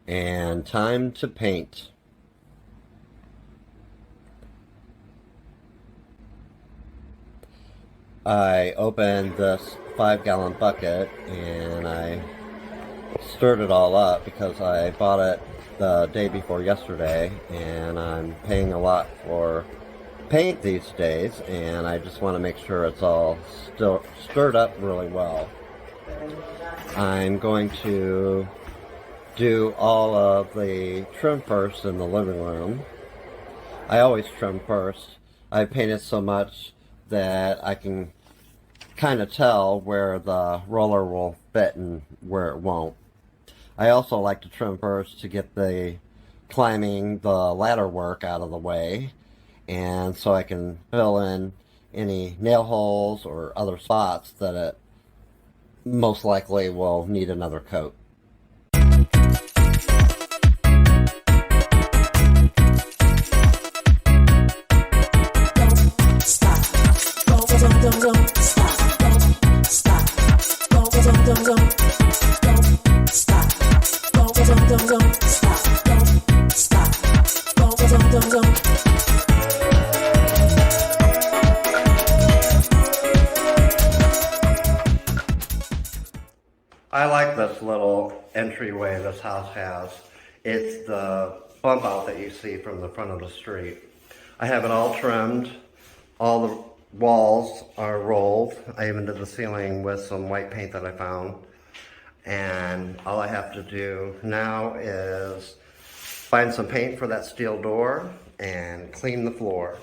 And time to paint. I opened this 5-gallon bucket and I stirred it all up because I bought it the day before yesterday, and I'm paying a lot for paint these days, and I just want to make sure it's all still stirred up really well. I'm going to do all of the trim first in the living room. I always trim first. I painted so much that I can kind of tell where the roller will fit and where it won't. I also like to trim first to get the climbing the ladder work out of the way, and so I can fill in any nail holes or other spots that it most likely will need another coat. I like this little entryway this house has. It's the bump out that you see from the front of the street. I have it all trimmed. All the walls are rolled. I even did the ceiling with some white paint that I found. And all I have to do now is find some paint for that steel door and clean the floor.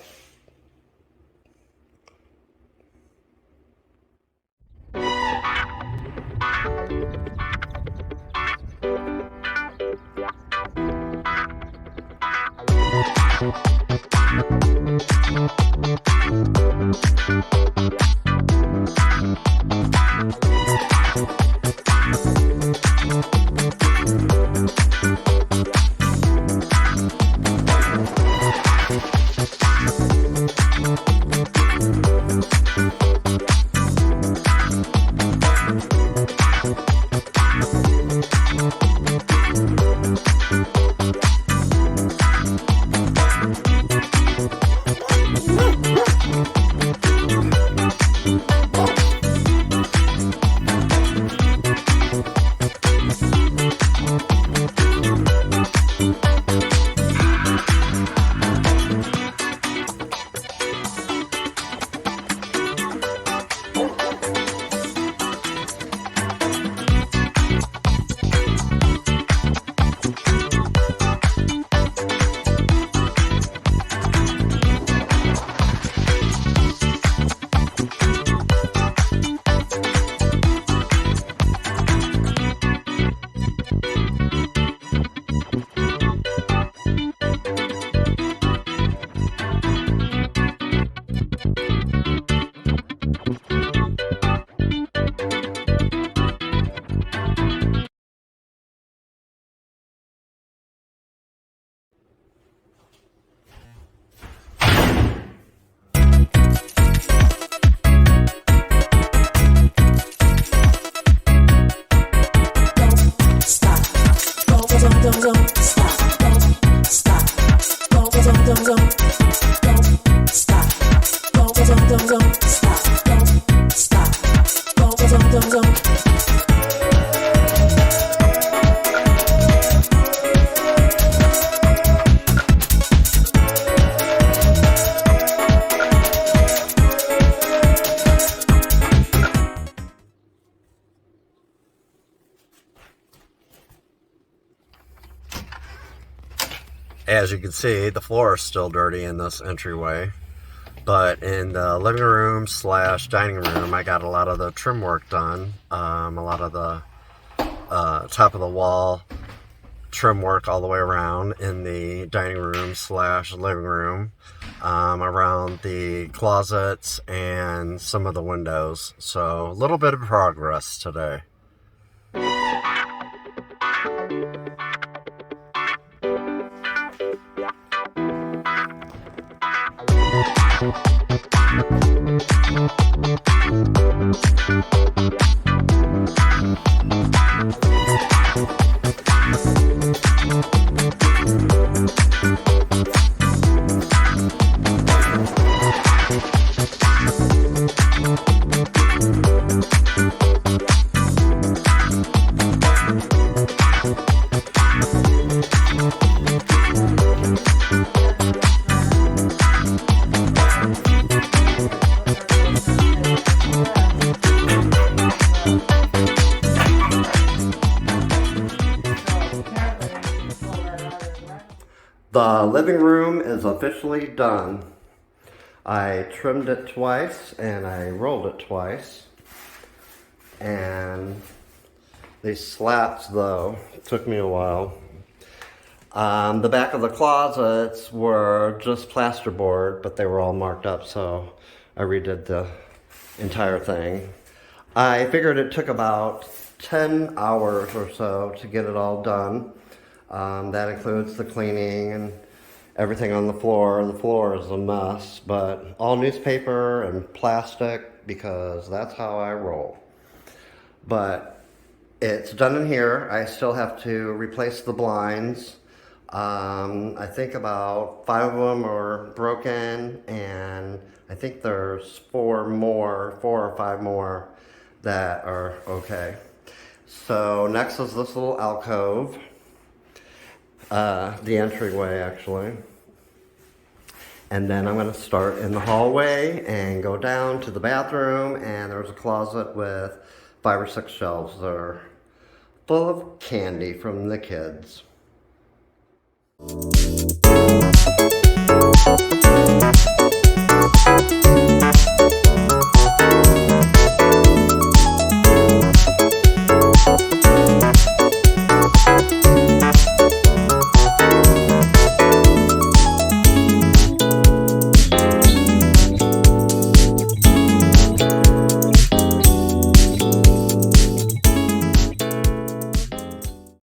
As you can see, the floor is still dirty in this entryway, but in the living room / dining room, I got a lot of the trim work done. A lot of the top of the wall trim work all the way around in the dining room slash living room, around the closets and some of the windows. So a little bit of progress today. The living room is officially done. I trimmed it twice and I rolled it twice. And these slats, though, took me a while. The back of the closets were just plasterboard, but they were all marked up, so I redid the entire thing. I figured it took about 10 hours or so to get it all done. That includes the cleaning and everything on the floor. The floor is a mess, but all newspaper and plastic because that's how I roll. But it's done in here. I still have to replace the blinds. I think about 5 of them are broken, and I think there's 4 or 5 more that are okay. So next is this little alcove. The entryway, actually. And then I'm going to start in the hallway and go down to the bathroom, and there's a closet with 5 or 6 shelves that are full of candy from the kids.